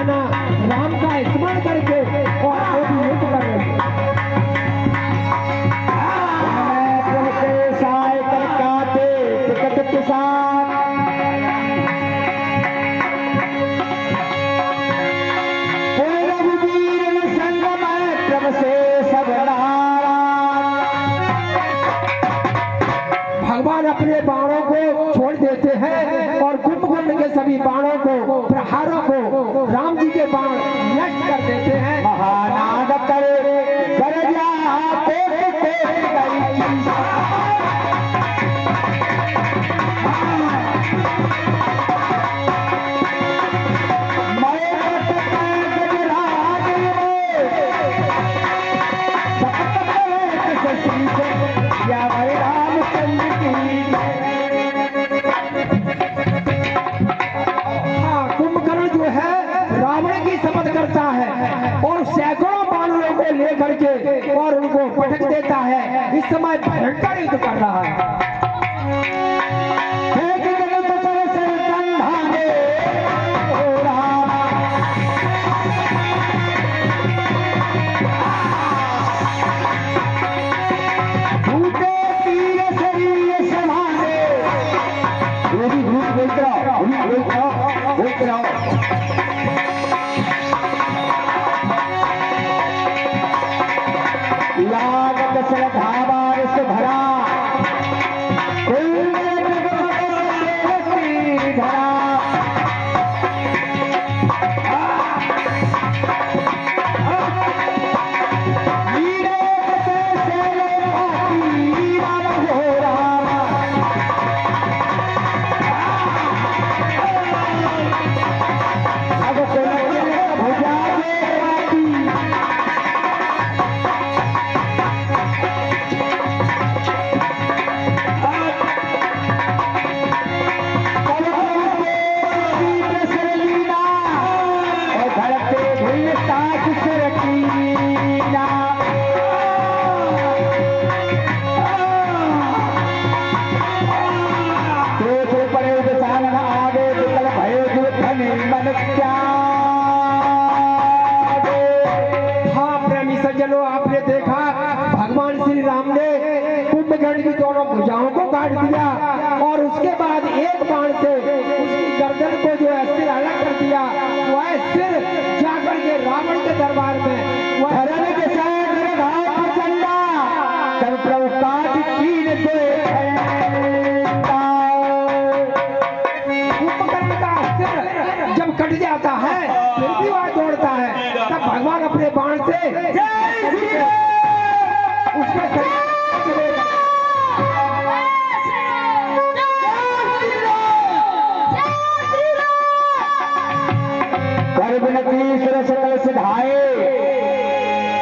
जाना राम का स्मरण करके और वो भी युद्ध कर रहे हैं। भगवान अपने बाणों को छोड़ देते हैं और कुंभकर्ण के सभी बाणों को प्रहारों को राम जी के बाण नष्ट कर देते हैं। महानाद करे गरजा कुंभकर्ण जो है रावण की शपथ करता है और सैकड़ों बाणों को लेकर के और उनको पटक देता है। इस समय भयंकर युद्ध कर रहा है। आपने देखा भगवान श्री राम ने कुंभकर्ण की दोनों भुजाओं को काट दिया और उसके बाद एक बाण से उसकी गर्दन को जो है सिर अलग कर दिया। वह सिर जाकर के रावण के दरबार में वह के प्रभु काट कुंभकर्ण का सिर जब कट जाता है फिर भी वह दौड़ता है। तब भगवान अपने बाण से उसके सकल सिधाए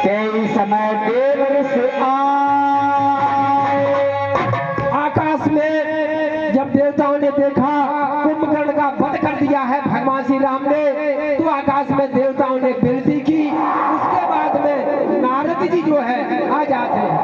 कई समय देवर से आकाश में जब देवताओं ने देखा कुंभकर्ण का वध कर दिया है भगवान श्री राम ने, तो आकाश में देवताओं ने विनती की। उसके बाद में नारद जी जो है आ जाते हैं।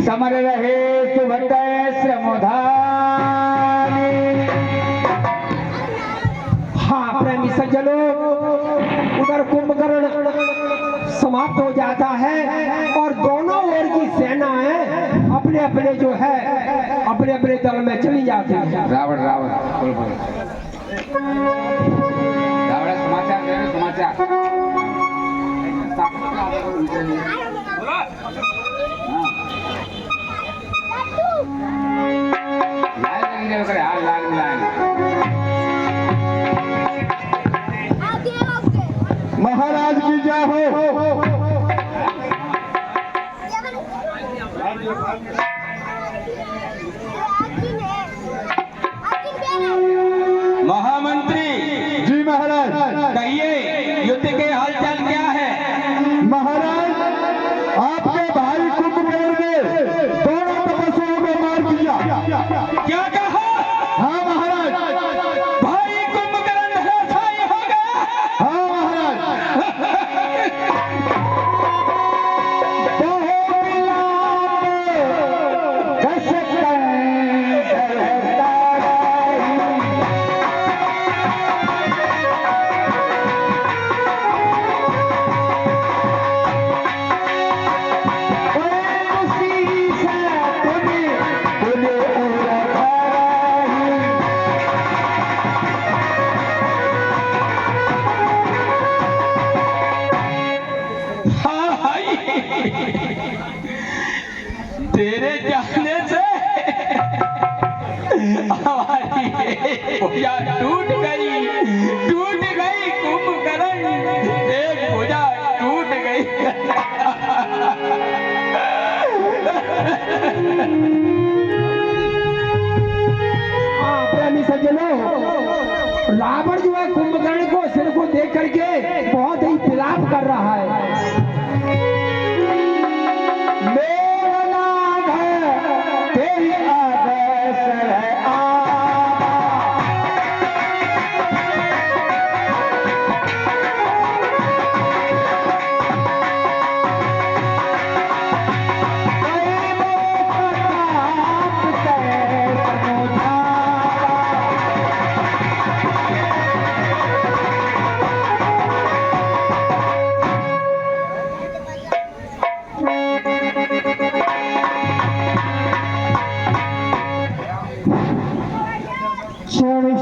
समर रहे सुभत श्रमोधानी। हाँ प्रेमी सज्जनों, उधर कुंभकर्ण समाप्त हो जाता है और दोनों ओर की सेनाएं अपने अपने जो है अपने अपने दल में चली जाती है। रावण रावण रावण समाचार दे समाचार महाराज की जय हो। महामंत्री जी महाराज कहिए महाराज आपके भाई कुंभकर्ण ने दोनों तपस्वियों को मार दिया। क्या कहा? हाँ महाराज। भाई कुंभकर्ण धराशायी हो गया। हाँ महाराज। हाँ भाई, तेरे जाने से हमारी एक भुजा टूट गई कुंभकर्ण, एक भुजा टूट गई। हाँ प्रेमी सज्जनों, रावण जो है कुंभकर्ण को सिर को देख करके बहुत ही विलाप कर रहा है। मेरा नाम है तेरी आदेश है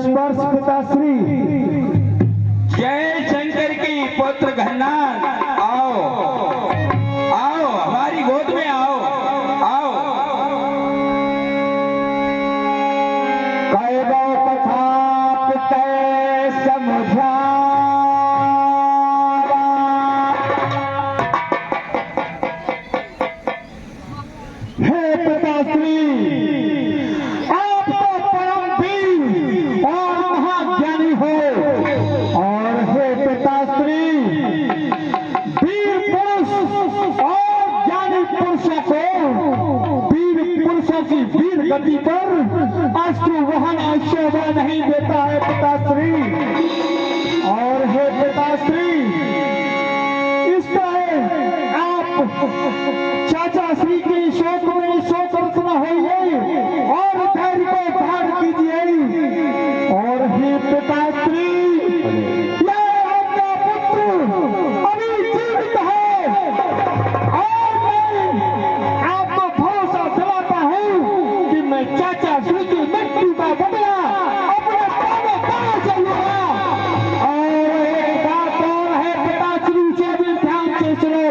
स्पर्श पिताश्री। जय शंकर की पुत्र घन्ना, आओ आओ हमारी गोद में आओ आओ। कैबो कथा पितय समझावा। हे पिताश्री, आप तो परम वीर और महाज्ञानी हो। और हे पिताश्री, वीर पुरुष और ज्ञानी पुरुषों को वीर पुरुषों की वीर गति पर अश्रु वहन शोभा नहीं देता है पिताश्री। और हे पिताश्री, इस तरह आप चाचा श्री के शोक में शोक रत्न होइए और धैर्य को धारण कीजिए। और हे पिताश्री, यह आपका पुत्र अभी जीवित है और मैं आपको भरोसा दिलाता हूँ कि मैं चाचा श्री की मृत्यु का बदला अपने प्राणों प्राणों से लूंगा। और एक बात और है पिताश्री, से भी ध्यान से सुनो,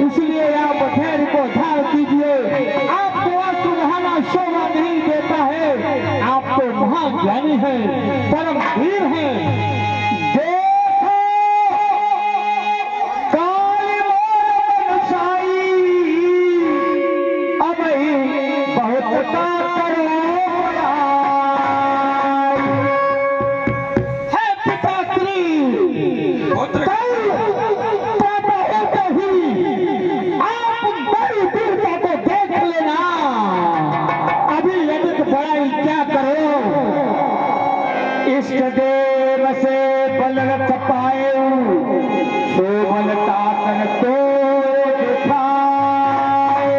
इसलिए आप धैर्य को धारण कीजिए। आपको अश्रु बहाना शोभा नहीं देता है, आप तो महाज्ञानी हैं, परम वीर हैं। देखो काली मोर मनसाई, अबही बहुत का करो है पिताश्री। पुत्र आप बड़ी वीरता को देख लेना, अभी अधिक बड़ाई क्या करो। इष्ट देव से बल रख पाए, सो बल ताकन तो दिखाए।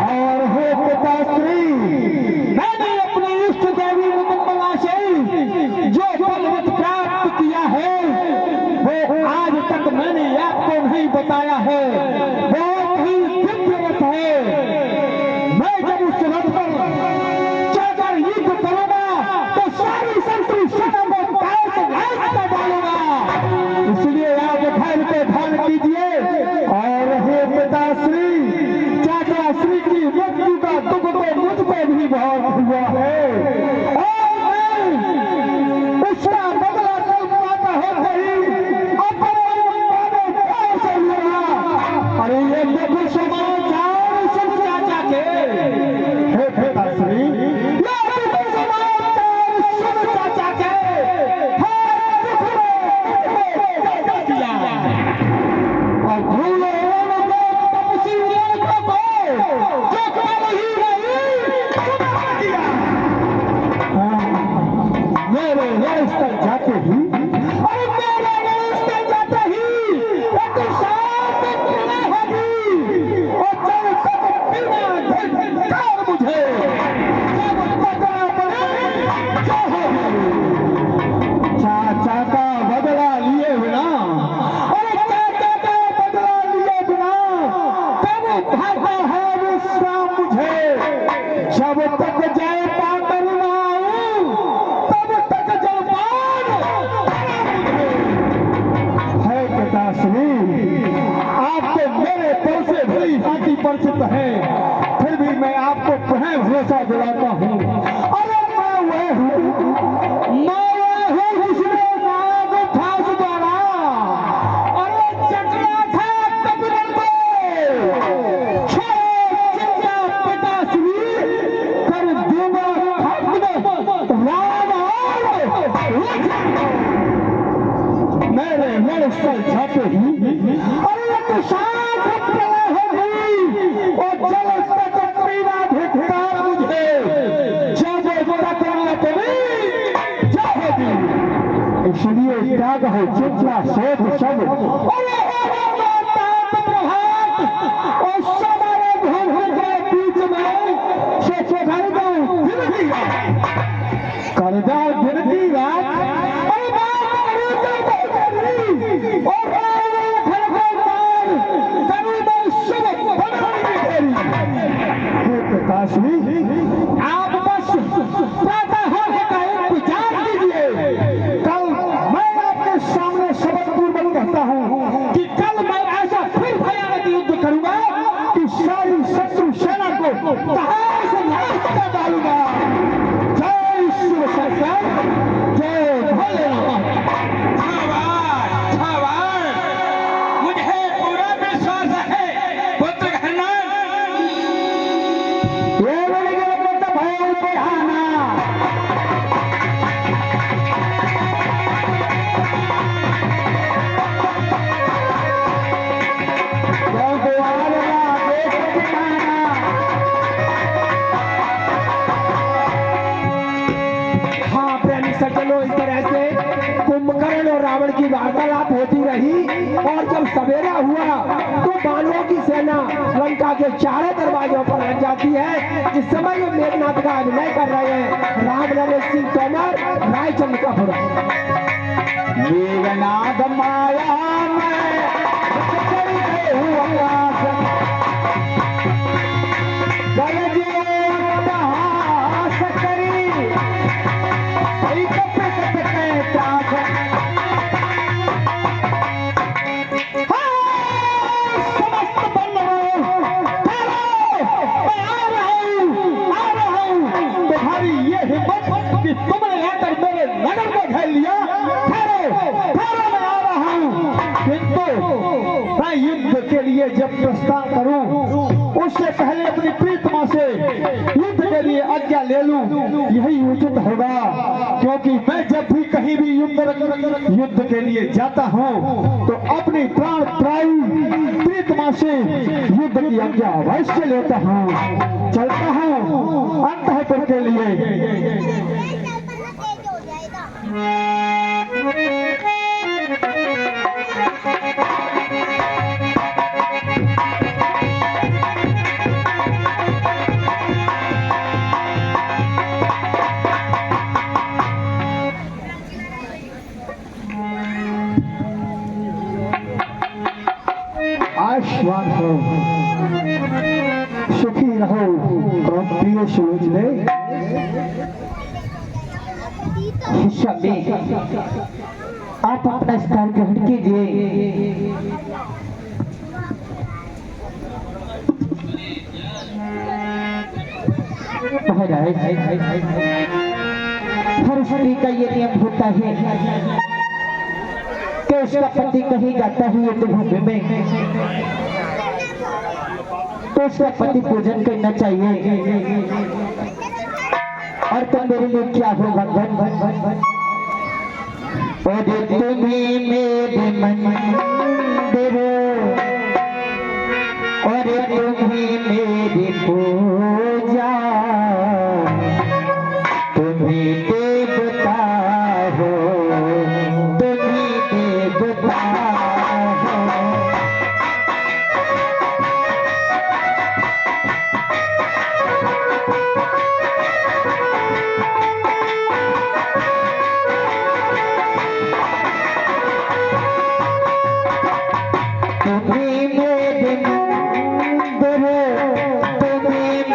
और हे पिताश्री, मैंने अपनी इष्ट देवी मुकुंदला से जो बल प्राप्त किया है वो आज तक मैंने आपको नहीं बताया है। बहुत ही दिव्य रथ है। मैं जब उस रथ पर चढ़कर युद्ध करूंगा तो सारी शत्रु सेना को काल से नाश कर डालूंगा। इसलिए आप धैर्य को धारण कीजिए। और हे पिताश्री, चाचा श्री की मृत्यु का दुख तो मुझ पे भी बहुत हुआ है और मैं उसका बदला कल पाता होता ही अपने प्राणों प्राणों से लूंगा। अरे ये देखो समाचार सब चाचा के। हे पिताश्री, ये देखो समाचार सब चाचा के। हे देखो, और भूलो जय पाकर लाऊं तब तक जलपान है पिताश्री। आप तो मेरे पर से भली भांति परिचित है, फिर भी मैं आपको पुनः भरोसा दिलाता हूँ। अरे मैं वह हूँ जिसने नाग फांस द्वारा अरे चकरा था कपिल को चिंता पिताश्री कर दूंगा खत्म राम मेरे मन से छाते ही अरे कुशात प्रलय हो गई और जल तक पीना धिक्कार मुझे जब तक इसलिए त्याग हो चिंता शोध सब अरे प्रभात और समारे घर के बीच में सोचो करदा गिरती रात अरे काश्मी आप बस प्रातः होने का इंतजार कीजिए। कल मैं आपके सामने शपथ पूर्वक कहता हूँ कि कल मैं ऐसा फिर भयानक युद्ध करूंगा कि सारी शत्रु सेना को तहार से नाश कर डालूंगा। जय शिव शंकर, जय भोलेनाथ। मुझे पूरा विश्वास है पुत्र घनन। ये बोले के पुत्र भय बढ़ाना हाँ प्रेमी सज्जनों, इस तरह से कुंभकर्ण और रावण की वार्तालाप होती रही और जब सवेरा हुआ तो बानरों की सेना लंका के चारों दरवाजों पर आ जाती है। इस समय वो मेघनाथ का अभिनय कर रहे हैं राम नरेश सिंह तोमर, रायचंद का पुरा। मेघनाद माया में कि तुमने आकर मेरे नगर को घेर लिया। ठहरो मैं आ रहा हूं, किंतु मैं युद्ध के लिए जब प्रस्थान करूं उससे पहले अपनी प्रीतमा से युद्ध के लिए आज्ञा ले लूं, यही उचित होगा। क्योंकि मैं जब भी कहीं भी युद्ध के लिए जाता हूं तो अपनी प्राण प्रायु प्रीतमा से युद्ध की आज्ञा अवश्य लेता हूं। चलता हूं अंतःपुर के लिए। आयुष्मान हो, सुखी रहो प्रिय सूरज ने। आप अपना स्थान ग्रहण कीजिए। महाराज, हर स्त्री का ये नियम होता है कि उसका पति कहीं जाता है युद्ध भूमि में तो उसका पति पूजन करना चाहिए। और तुम मेरे लिए क्या हो भगवान? और तुम्हें मेरे मंदिर और तुम्हें मेरी पूजा, तुम्हें देवता हो, तुम्हें देवता हो। तुम्हें मेरे मंदिर, तुम्हें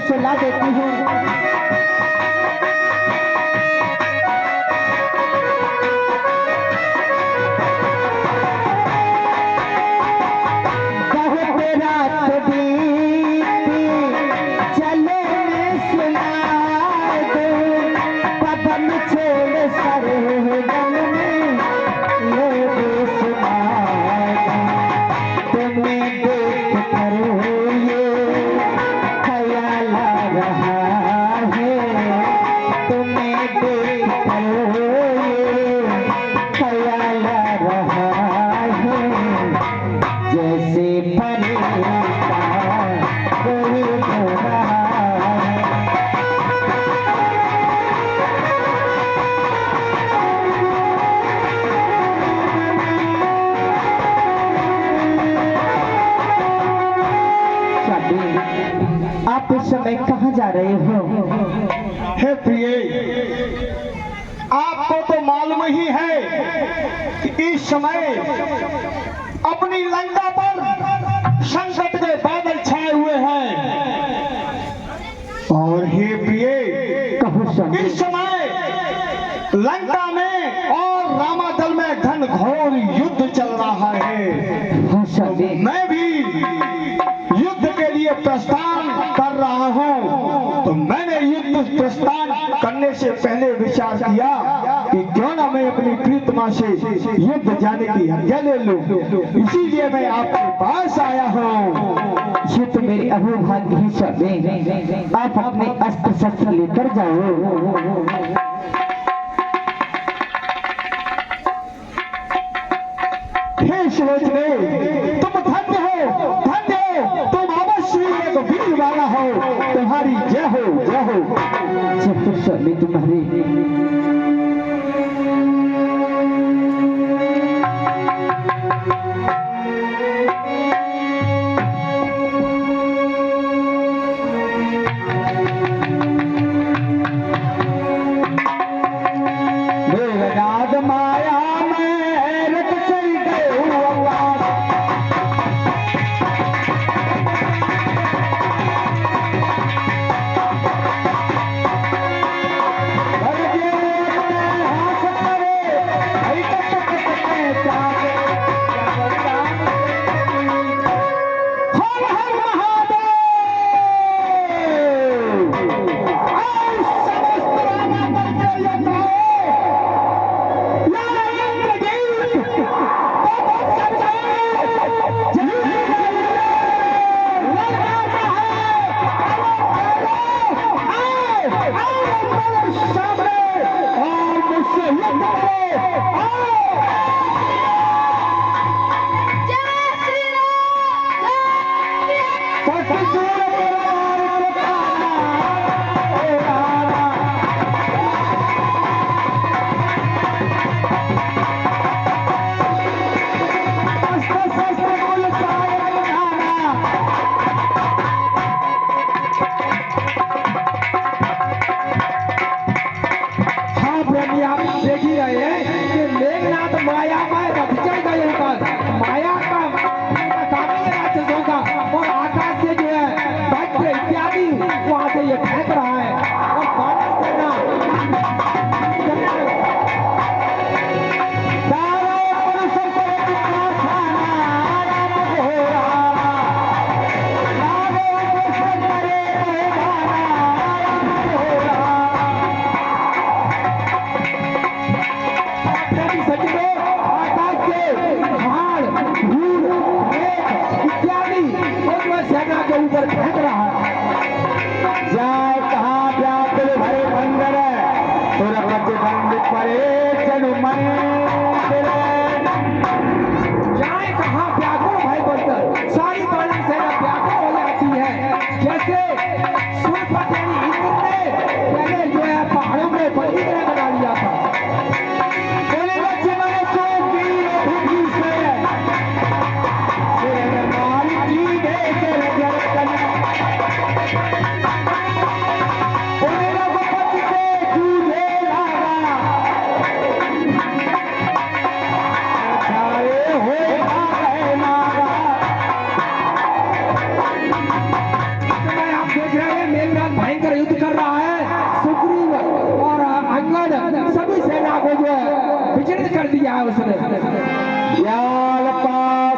सुला देती हूँ। आप इस समय कहाँ जा रहे हो? हे प्रिय, आपको तो मालूम ही है कि इस समय अपनी लंका पर संकट के बादल छाए हुए हैं। और हे प्रिय, इस समय लंका में और रामादल में घनघोर युद्ध चल रहा है। तो मैं भी युद्ध के लिए प्रस्थान कर रहा हूँ। तो मैंने युद्ध प्रस्थान करने से पहले विचार किया कि क्यों ना मैं अपनी प्रीतमा से युद्ध जाने की आज्ञा ले लूं। इसीलिए मैं आपके पास आया हूँ। ये तो मेरी अभिभाग्य ही सब। आप अपने अस्त्र शस्त्र लेकर जाओ। हे सुलोचने, तुम धन्य हो, धन्य हो। तुम अवश्य एक वीर वाला हो। तुम्हारी जय हो, जय हो। जब स्वामी तुम्हारी माया में रत चल गए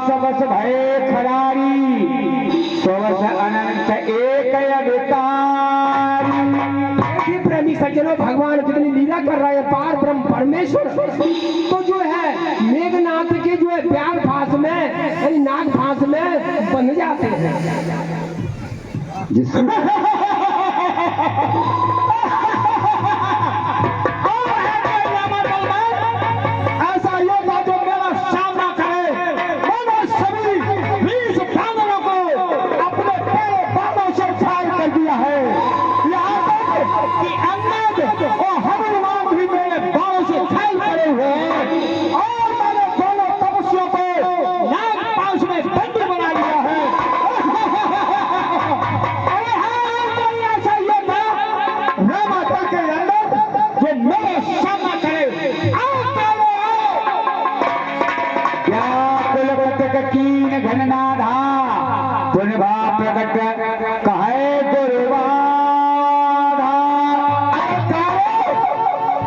सबस भय खरारी सबस अनंत एक अवतारी। देखिए प्रेमी सज्जनों, भगवान जितनी लीला कर रहा है पार ब्रह्म परमेश्वर, तो जो है मेघनाथ के जो है प्यार फांस में यानी नाग फांस में बंध जाते हैं। ऐसा योद्धा जो मेरा सामना करे, मैंने सभी 20 बानरों को अपने पैरों बालों से फाड़ कर दिया है। यहाँ तक कि अन्नद और हनुमान भी मेरे बालों से घायल पड़े हुए हैं और मैंने दोनों तपस्वियों को नाग पाश में बंदी बना लिया है। अरे हाँ, कोई ऐसा योद्धा रामादल के अंदर जो मेरा सामना करे, आओ चलो क्या कुलवत कीन घननाधा पुन भाव प्रकट कहे दुर्वाधा।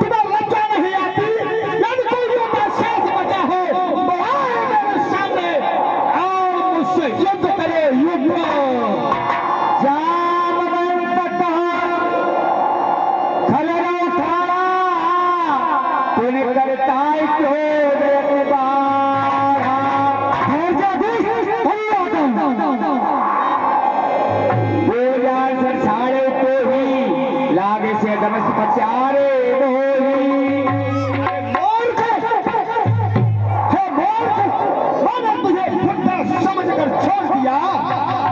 तुम्हें लज्जा नहीं आती? यदि कोई योद्धा शेष बचा हो तो आए मेरे सामने और मुझसे युद्ध करे। युद्ध जामवंत खलरो थारा पुन करताई क्रोध बाढ़ा। बोला सरसाड़े को ही लागे से दमस पचारे मोही। मूर्ख हे मूर्ख, मैंने तुझे फुट्टा समझकर छोड़ दिया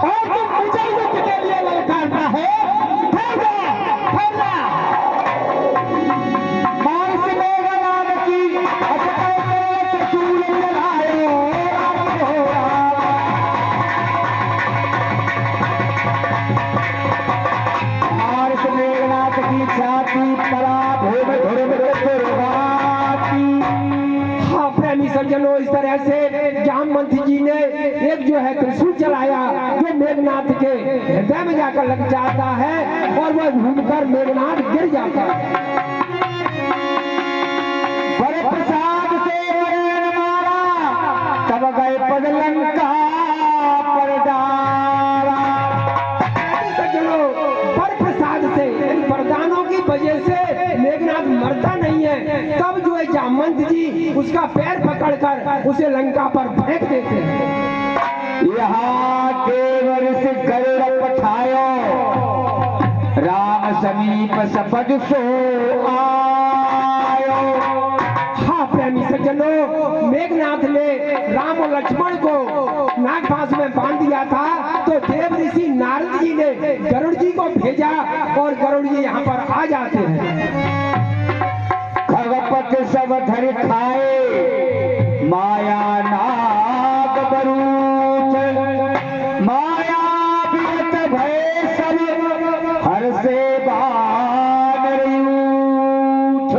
और तुम मुझे युद्ध के लिए ललकारता है। ठहर जा, ठहर जा। मानस मेघनाद की अटके चूल चलायो मानस मेघनाथ की छाती परा भूम धुरम दुर्वाती। हाँ प्रेमी सज्जनों, इस तरह से जामवंत जी ने एक जो है त्रिशूल चलाया जो मेघनाथ के हृदय में जाकर लग जाता है और वह घूमकर मेघनाथ गिर जाता है। पर प्रसाद से वरण मारा तब गए पदलंका पर डारा। सज्जनों, पर प्रसाद से यानी वरदानों की वजह से मेघनाथ मरता नहीं है। तब जो है जामवंत जी उसका पैर पकड़कर उसे लंका पर फेंक देते हैं। यहाँ केवल से गरुड़ पठायो राम समीप सपद सो आयो। हाँ प्रेमी सज्जनों, मेघनाथ ने राम और लक्ष्मण को नागपाश में बांध दिया था, तो देव ऋषि नारद जी ने गरुड़ जी को भेजा और गरुड़ जी यहाँ पर आ जाते हैं। खगपत सब धर खाए माया नाग बरूथ माया विगत भय सब हर से बानर यूथ।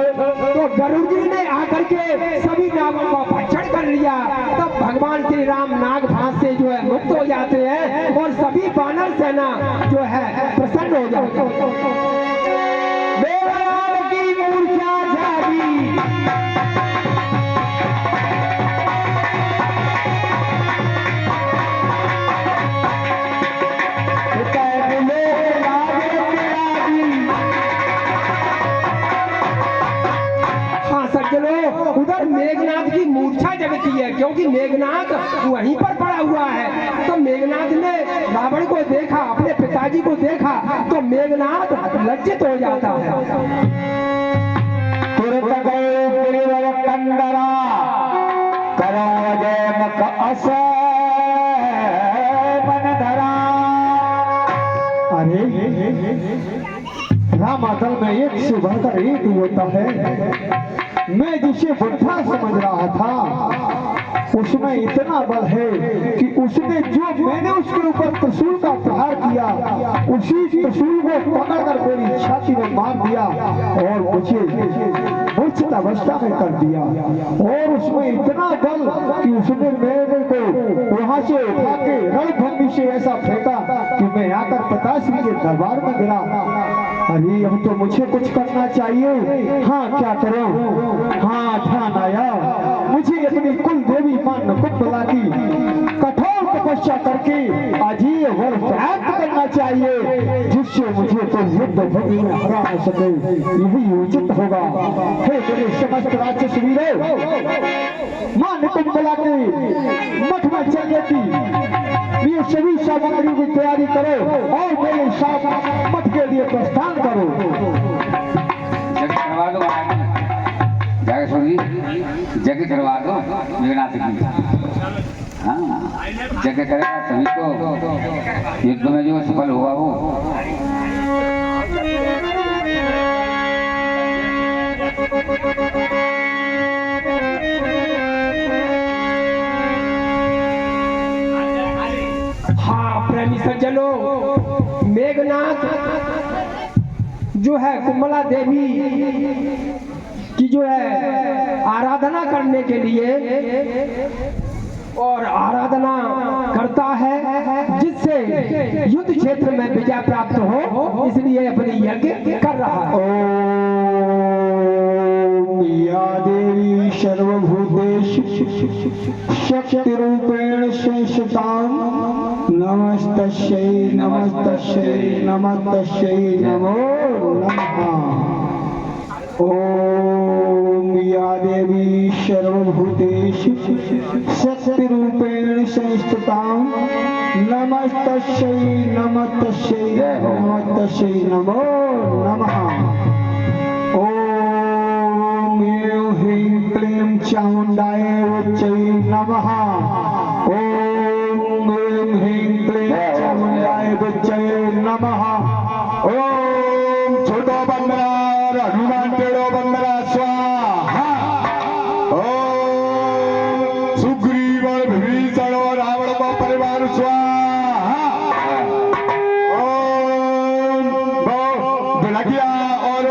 तो गरुड़ जी ने आकर के सभी नागों का भक्षण कर लिया। तब भगवान श्री राम नाग फांस से जो है मुक्त हो जाते हैं और सभी बानर सेना जो है प्रसन्न हो जाती है। देवराज की मूर्छा जागी हाँ सज्जनों, उधर मेघनाथ की मूर्छा जगती है क्योंकि मेघनाथ वहीं पर पड़ा हुआ है। तो मेघनाथ ने रावण को देखा, अपने पिताजी को देखा, तो मेघनाथ लज्जित हो जाता है। तुरंत गए गिरिवर कंदरा करो जय मुख अस मन धरा। अरे रामादल में एक से बढ़कर एक होता है। मैं जिसे बुढ़ा समझ रहा था उसमें इतना बल है कि उसने जो मैंने उसके ऊपर त्रिशूल का प्रहार किया उसी त्रिशूल को पकड़कर मेरी छाती में मार दिया और मुझे मूर्छित अवस्था में कर दिया। और उसमें इतना बल कि उसने मेरे को वहां से उठा के रणभूमि से ऐसा फेंका कि मैं आकर पिताश्री के दरबार में गिरा। अरे अब तो मुझे कुछ करना चाहिए। हाँ क्या करूं? हाँ ध्यान आया मुझे अपनी कुल देवी मां नकुंबला की तपस्या करके अजीय वर प्राप्त करना चाहिए, जिससे मुझे तो युद्ध भूमि में हरा न सके, यही उचित होगा। हे मेरे समस्त राक्षस वीरों, मान कुंभला के मठ में चलने की ये सभी सामग्री की तैयारी करो और मेरे साथ मठ के लिए प्रस्थान करो। जग करवा दो जाकर सुनिए, जग करवा दो मेघनाथ की। हाँ, जग करेगा तभी तो युद्ध में जो सफल हुआ हो। हाँ प्रेमी सज्जनों, मेघनाथ जो है कुंभला देवी की जो है आराधना करने के लिए और आराधना करता है, जिससे युद्ध क्षेत्र में विजय प्राप्त हो, इसलिए अपनी यज्ञ कर रहा है। ओम या देवी सर्वभूतेषु शक्ति रूपेण संस्थितां नमस्तस्यै नमस्तस्यै नमस्तस्यै नमो नमः। ओम या देवी सर्वभूतेषु शक्ति रूपेण संस्थितां नमस्तस्यै नमस्तस्यै नमस्तस्यै नमो नमः। ओम ऐं ह्रीं क्लीं चामुण्डाय उच्चै नमः। ओम ऐं ह्रीं क्लीं चामुण्डाय उच्चै नमः। ओम छोटो बंदरा हनुमान टेढ़ो बंदरा स्वाहा। ओम सुग्रीव और विभीषण और रावण को परिवार स्वाहा। ओम ढोलकिया और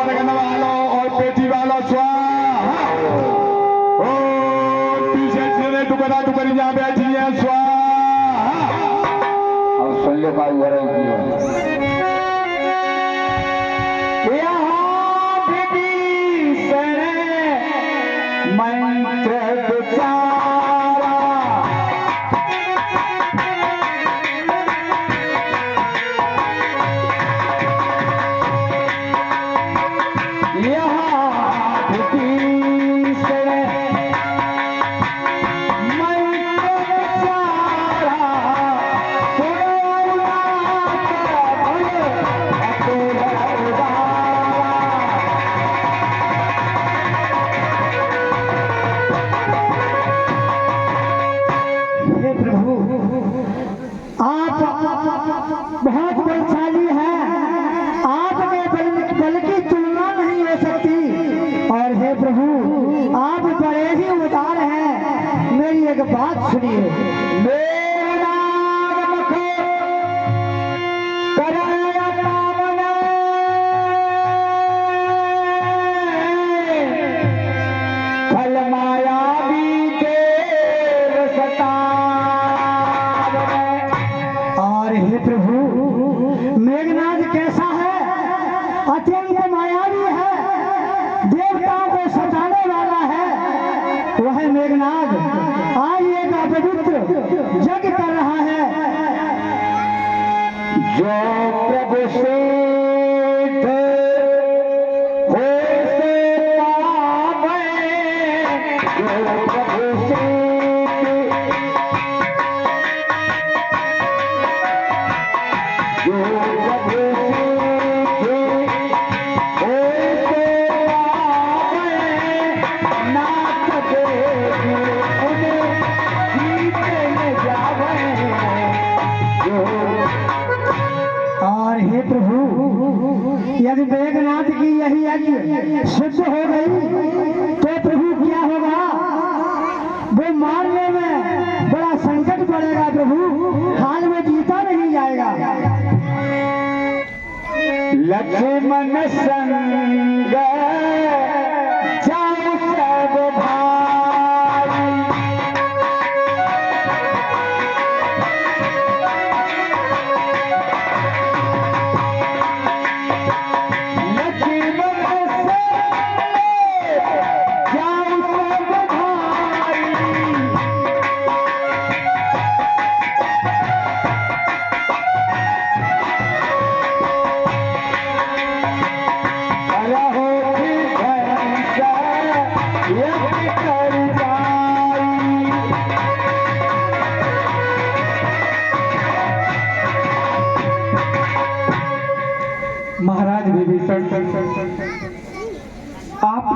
गन वालों और पेटी वालों स्वाहा। ओम पीछे से टुकड़ा टुकड़ी जहाँ बैठी है स्वाहा। और सुन लो का मंत्र विचारा बहुत बलशाली है, आपके बल की तुलना नहीं हो सकती। और हे प्रभु, आप बड़े ही उदार हैं। मेरी एक बात सुनिए। और हे प्रभु, मेघनाद कैसा है? अत्यंत मायावी है, देवताओं को सताने वाला है। वह मेघनाद आज एक अपवित्र यज्ञ कर रहा है। जो प्रभु से यदि मेघनाथ की यही यज्ञ सिद्ध हो गई तो प्रभु क्या होगा? वो मारने में बड़ा संकट पड़ेगा प्रभु, हाल में जीता नहीं जाएगा। लक्ष्मण संग जाओ सब भाई,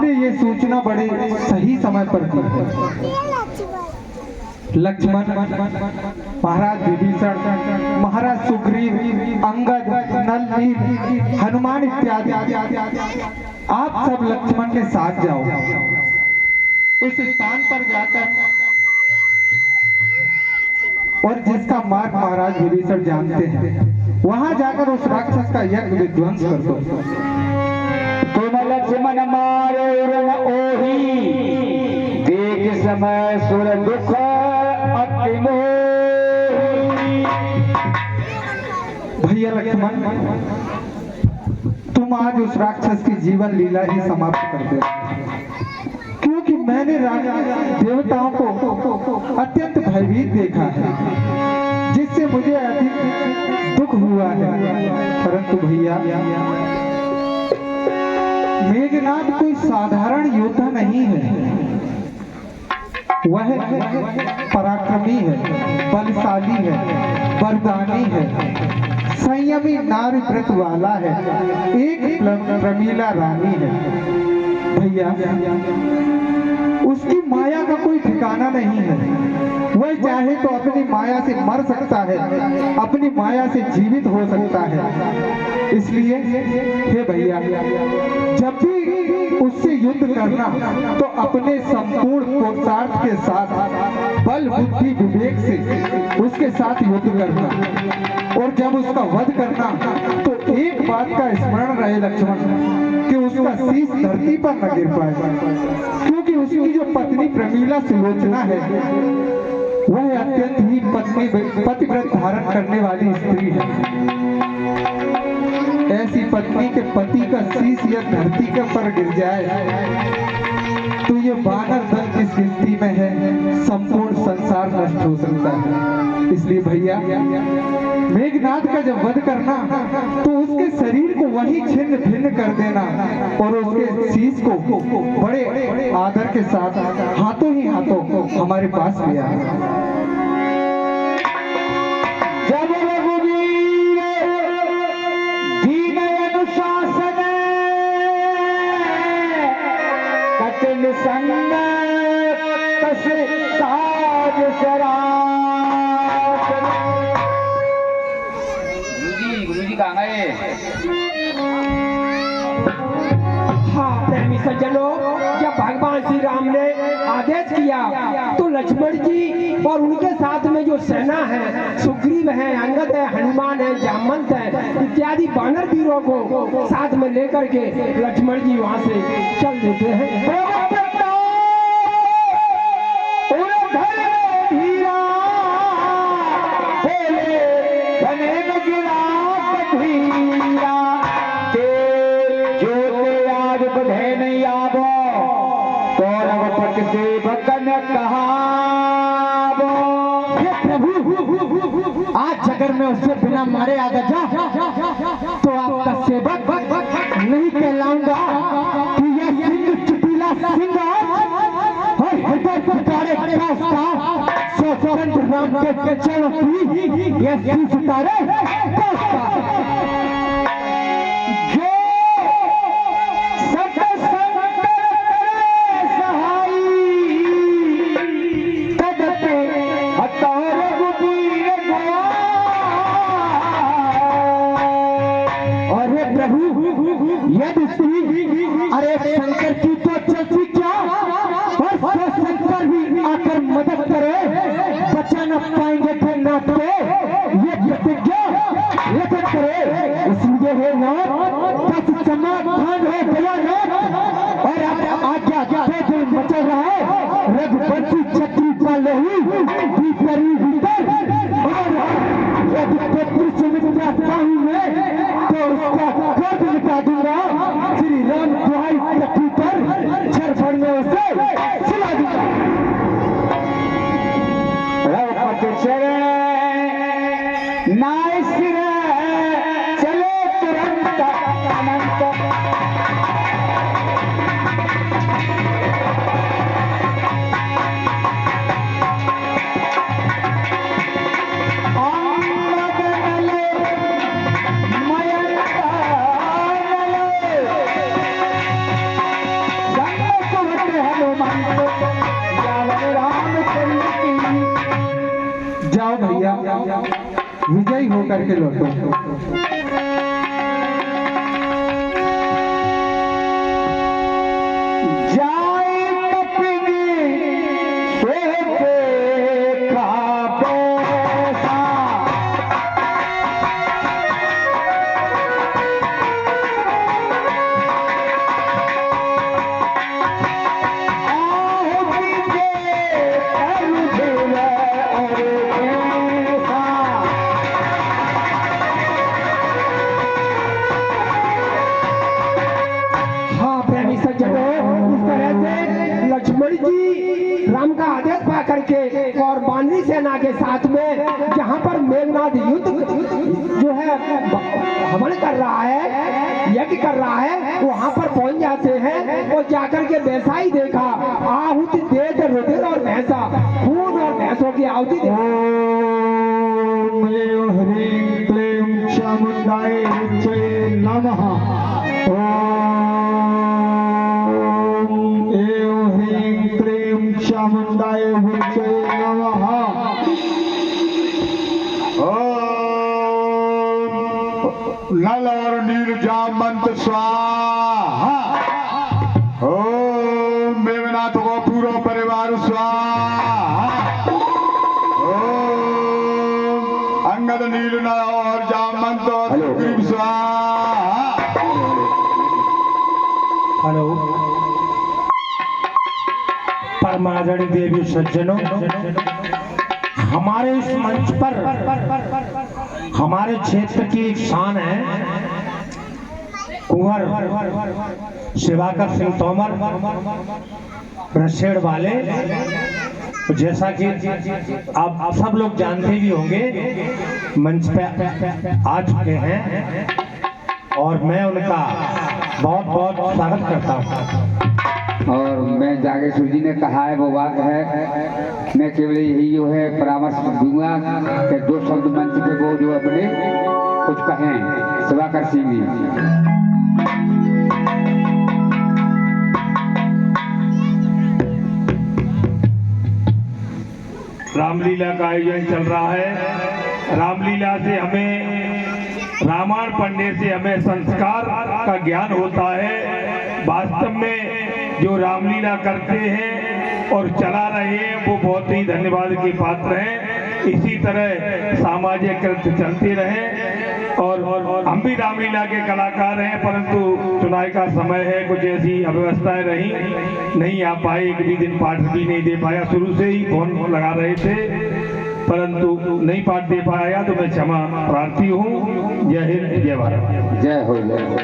आपने ये सूचना बड़े सही समय पर दी है। लक्ष्मण, महाराज विभीषण, महाराज सुग्रीव, अंगद, नल, नील, हनुमान इत्यादि, आप सब लक्ष्मण के साथ जाओ। उस स्थान पर जाकर और जिसका मार्ग महाराज विभीषण जानते हैं, वहां जाकर उस राक्षस का यज्ञ विध्वंस कर दो। तुम लक्ष्मण मारो रण ओही, देख समय सुर दुख अति मोही। भैया लक्ष्मण, तुम आज उस राक्षस की जीवन लीला ही समाप्त कर दो, क्योंकि मैंने देवताओं को अत्यंत भयभीत देखा है, जिससे मुझे अधिक दुख हुआ है। परंतु भैया, मेघनाद कोई साधारण योद्धा नहीं है, वह पराक्रमी है, बलशाली है, वरदानी है, संयमी नारी व्रत वाला है, एक प्रमीला रानी है। भैया, उसकी माया का कोई ठिकाना नहीं है। वह चाहे तो अपनी माया से मर सकता है, अपनी माया से जीवित हो सकता है। इसलिए हे भैया, जब भी उससे युद्ध करना तो अपने संपूर्ण पुरुषार्थ के साथ, बल बुद्धि विवेक से उसके साथ युद्ध करना, और जब उसका वध करना तो एक बात का स्मरण रहे लक्ष्मण, कि उसका शीश धरती पर न गिर पाए, क्योंकि उसकी जो पत्नी प्रमीला सुलोचना है, वह अत्यंत ही पतिव्रत धारण करने वाली स्त्री है। ऐसी पत्नी के पति का शीश या धरती के पर गिर जाए तो ये वानर दल किस गिनती में है, संपूर्ण संसार नष्ट हो सकता है। इसलिए भैया, मेघनाद का जब वध करना तो उसके शरीर को वहीं छिन्न भिन्न कर देना, और उसके शीश को बड़े आदर के साथ हाथों ही हाथों हमारे पास ले आना। जब रघुवीर दीन अनुशासन, कठिन संग कस साज सराज। गुरुजी कहाँ गए? हाँ प्रेमी सज्जनों, जब भगवान श्री राम ने आदेश किया तो लक्ष्मण जी और उनके साथ में जो सेना है, सुग्रीव है, अंगद है, हनुमान है, जामवंत है, इत्यादि वानर वीरों को साथ में लेकर के लक्ष्मण जी वहां से चल देते हैं। आज अगर मैं उससे बिना मारे आगे जा तो आपका सेवक नहीं कहलाऊंगा कि यह सिंह चुटीला सिंह और हृदय पुकारे स्वतंत्र राम के चरणों की यह शीश उतारे। अरे शंकर की तो चलती क्या, और शंकर भी आकर मदद करे, बचा न पाएंगे थे नाथ को, ये प्रतिज्ञा लेकर करे। इसलिए है नाथ, समाधान है गया नाथ, और अब आज्ञा जो मचल रहा है, रघुवंशी छत्री का लहू भीतरी भीतर, और यदि पुत्र सुमित्रा पाऊं मैं तो उसका कर्ज मिटा दूंगा। श्री राम दुहाई तकी पर छर फड़ने से सिला दूंगा। रघुपति चरण नाय सिर चले तुरंत अनंत। जाओ भैया, विजयी होकर के लौटो। लक्ष्मण जी राम का आदेश पा करके और वानरी सेना के साथ में जहाँ पर मेघनाथ युद्ध जो है हमन कर रहा है, यज्ञ कर रहा है, वहाँ पर पहुंच जाते हैं और जाकर के वैसा ही देखा, आहुति देत रुधिर और भैंसा, खून और भैंसों की आहुति ह्रीं क्लीं चामुंडाय विद्महे नमः। चामुंडाय विद्महे नमः। नल और नील जामंत स्वाहा। ओम मेघनाथ को पूरा परिवार स्वाहा। ओम अंगद नील नल और जामंत और सुग्रीव स्वाहा। हेलो परमादरणीय देवी सज्जनों, हमारे इस मंच पर हमारे क्षेत्र की एक शान है कुंवर शिवाकर सिंह तोमर रसेड़ वाले। जैसा कि आप सब लोग जानते भी होंगे, मंच पे आ चुके हैं और मैं उनका बहुत बहुत स्वागत करता हूँ। और मैं जागेश्वर जी ने कहा है वो बात है, मैं केवल यही जो है परामर्श दूंगा कि दो शब्द मंच पे वो जो अपने कुछ कहें। शिवाकर सिंह जी। रामलीला का आयोजन चल रहा है। रामलीला से हमें, रामायण पढ़ने से हमें संस्कार का ज्ञान होता है। वास्तव में जो रामलीला करते हैं और चला रहे हैं वो बहुत ही धन्यवाद के पात्र हैं। इसी तरह सामाजिक कृत्य चलते रहें और हम भी रामलीला के कलाकार हैं, परंतु चुनाव का समय है, कुछ ऐसी अव्यवस्थाएं रही, नहीं आ पाए, एक भी दिन पाठ भी नहीं दे पाया। शुरू से ही फोन लगा रहे थे परंतु नहीं पाठ दे पाया, तो मैं क्षमा प्रार्थी हूँ। जय हिंद, जय भारत। जय हो, जय हो।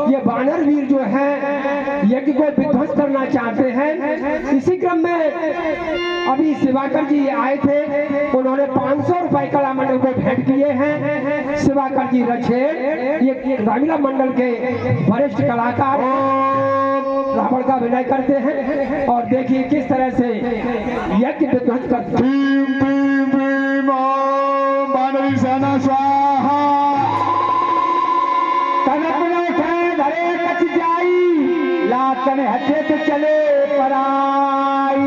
ये वानर वीर जो है यज्ञ को विध्वंस करना चाहते हैं। इसी क्रम में अभी शिवाकर जी आए थे, उन्होंने 500 रुपए कला मंडल को भेंट किए हैं। शिवाकर जी रछेड़ ये रामलीला मंडल के वरिष्ठ कलाकार रावण का अभिनय करते हैं और देखिए किस तरह से यज्ञ विध्वंस करते हैं। वानरी सेना स्वाहा। लातन हथे तो चले पराई।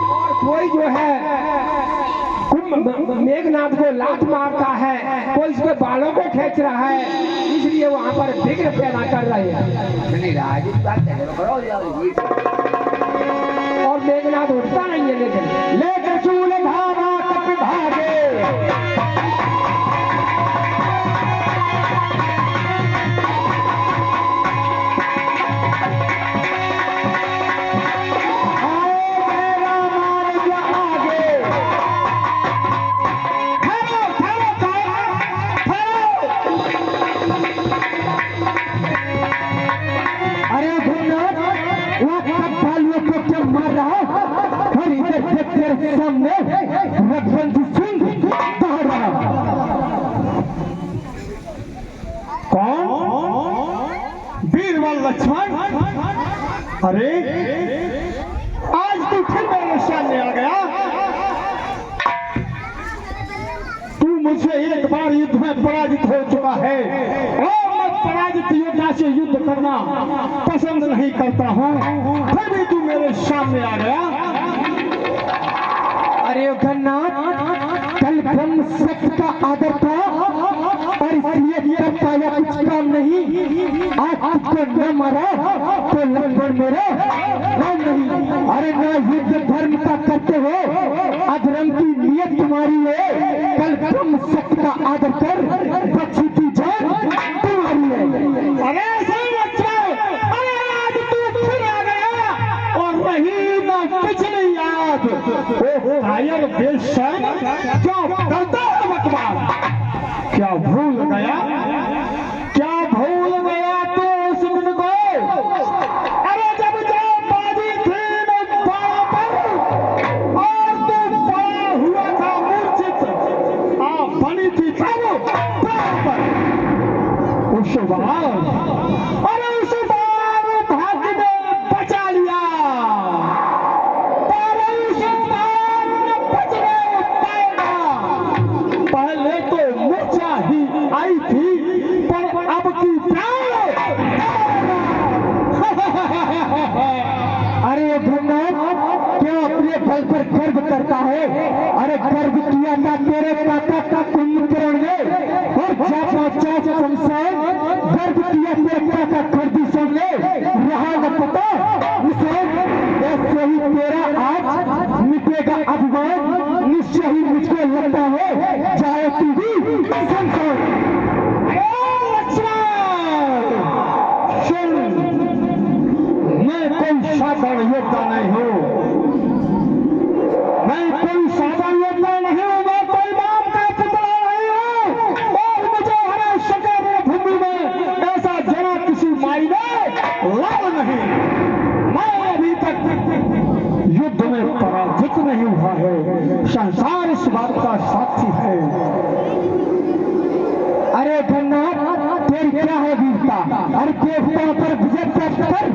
और कोई जो है मेघनाथ को लात मारता है, कोई इसके बालों को खींच रहा है, इसलिए वहां पर विघ्न पैदा कर रहे हैं और मेघनाथ उठता नहीं है, लेकिन चूल धारा कप भागे। सामने रघुवंशी सिंह दौड़ा। कौन? वीरबल लक्ष्मण? अरे आज तू फिर मेरे सामने आ गया। तू मुझसे एक बार युद्ध में पराजित हो चुका है और मैं पराजित योद्धा से युद्ध करना पसंद नहीं करता हूँ, फिर भी तू मेरे सामने आ गया। अरे गन्नाथ, कल ब्रह्म सत्य का आदर था और इसलिए करता या कुछ काम नहीं। आज तुझको न मारा तो लक्ष्मण मेरा राम नहीं। अरे ना युद्ध धर्म का करते हो, अधर्म की नियत तुम्हारी है। कल ब्रह्म सत्य का आदर कर, बच्ची की जान तुम्हारी है। अरे अरे आज तू फिर आ गया और वही ना पिछली याद। कायर बेशर्म, क्या करता है बकवास? क्या भूल गया? क्या भूल गया तू उस दिन को? अरे जब बाजी थी न बाड़ा पर और तू पड़ा हुआ था मूर्छित, बनी थी तब पैर पर। उस बार, अरे उस बार भाग्य ने बचा लिया, पर उस बार न बचने पाएगा। पहले तो मूर्छा ही आई थी, पर अब की अरे गन्नाथ, क्या अपने बल पर गर्व करता है? अरे गर्व किया था तेरे काका का कुंभकर्ण ने, और जब पहुंचा शमशान गर्व किया तेरे काका खरदूषण ने। रहा न पता उसे, ऐसे ही तेरा आज मिटेगा अभिमान। निश्चय ही मुझको लगता है चाहे तू भी शमशान। मैं कोई साधारण योद्धा नहीं हूँ, मैं कोई साधारण योद्धा नहीं हूँ, मैं कोई बाप का पुतला नहीं हूँ, और मुझे हरे सके भूमि में ऐसा जरा किसी माई ने लाभ नहीं। मैं अभी तक युद्ध में पराजित नहीं हुआ है, संसार इस बात का साक्षी है। अरे गन्नाथ, तेरी क्या है वीरता? अरे देवता पर विजय प्राप्त कर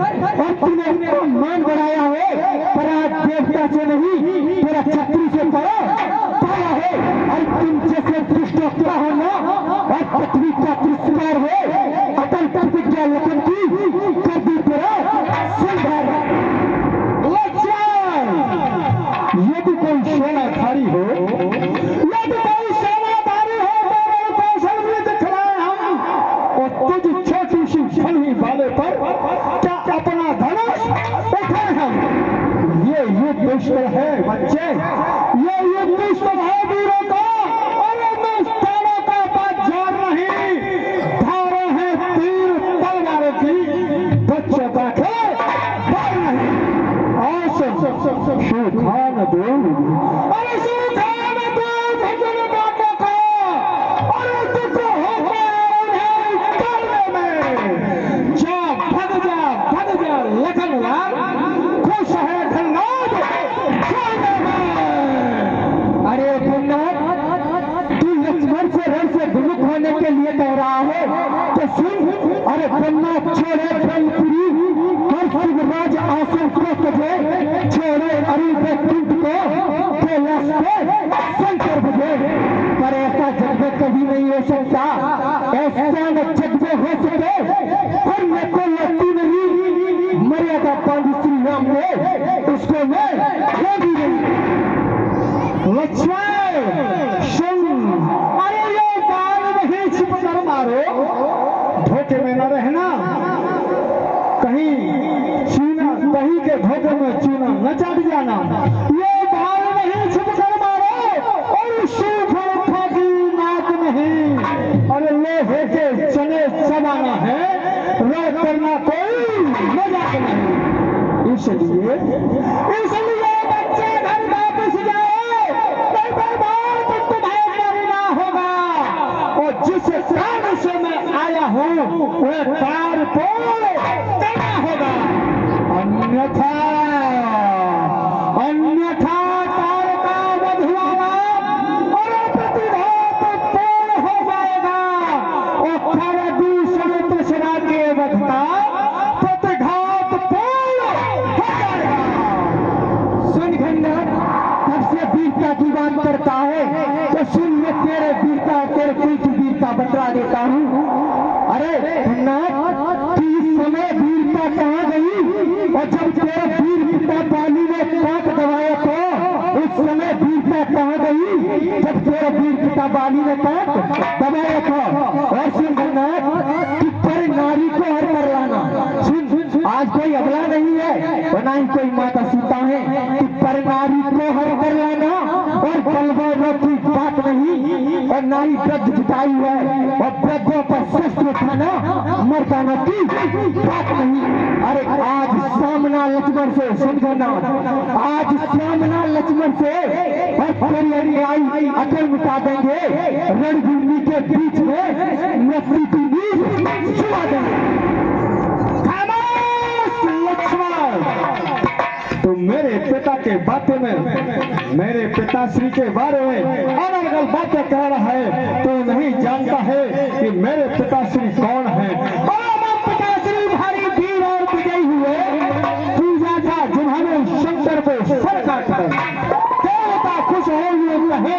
और तूने अपना मान बढ़ाया है, पर आज देवता से नहीं तेरा शत्रु से पाया है। अरे तुम जैसे दुष्ट क्या हो ना, और पृथ्वी का तिरस्कार हो, अटल प्रतिज्ञा लखन की कर दी तेरा संहार। यदि कोई सेनाधारी हो, यदि कोई सेनाधारी हो तो कौशल में दिखलाए हम, और तुझ छोटी सी फली वाले पर क्या अपना धनुष उठाए हम। ये युद्ध दुष्कर है बच्चे, ये युद्ध दुष्कर है वीरों का। अरे मैं स्थानों का बाजार नहीं, धारे हैं तीर तलवारों की, बच्चों का खेल बल नहीं। सुखान दो, अरे सुखान दो भजन बातों को, अरे दुख होगा उन्हें करने में। जा भग जा लखन लाल, खुश है धन्यवाद छोड़ने में। अरे गन्नाथ, तू लक्ष्मण से रण से विमुख होने के लिए कह रहा है तो सुन। अरे ब्रह्मा छोड़े ब्रह्मपुरी और शिवराज आसन को तुझे छोड़े अरुण कुंड को कैलाश पे शंकर बजे। पर ऐसा जग में कभी नहीं हो सकता, ऐसा न जग में हो सके। पर मैं को लगती नहीं मर्यादा पांडु श्री राम ने, उसको मैं वो भी नहीं। लक्ष्मण सुन, अरे ये बाल नहीं छिप कर मारो, धोखे में न रहना, कहीं चूना दही के धोखे में चूना न चढ़ जाना। ये बाल नहीं छिप कर मारो, और सूखा की नाक नहीं, अरे लोहे के चने चबाना है, रो करना कोई मजाक नहीं। इसलिए बच्चे घर वापस जाओ, नहीं तो बात तुम्हें करना होगा, और जिस कारण से मैं आया हूँ वह तार तोड़ करना होगा, अन्यथा तार का देता हूँ। अरे धन्नाथ कि इस समय वीरता कहाँ गई, और जब तेरे वीर पिता बाली ने काट दबाया था उस समय वीरता कहाँ गई, जब तेरे वीर पिता बाली ने काट दबाया था। और सुन धन्नाथ कि पर नारी को हर कर लाना, सुन आज कोई अबला नहीं है और ना ही कोई माता सीता है कि पर नारी को हर कर लाना, और बलवा की बात नहीं, और ना ही वृद्ध जुटाई है और वृद्धों पर शस्त्र उठाना मर्दाना की बात नहीं। अरे आज सामना लक्ष्मण से, सुन धन्नाथ आज सामना लक्ष्मण से और तेरी आई अकल मिटा देंगे, रणभूमि के बीच में मस्ती की नींद सुला देंगे। तो मेरे पिता के बातें में, मेरे पिताश्री के बारे में अनर्गल बातें कह रहा है, तो नहीं जानता है कि मेरे पिताश्री कौन है। पिताश्री भारी वीर और विजयी हुए, पूजा था जिन्होंने शंकर को सर काट कर देवता खुश हो ये कहे,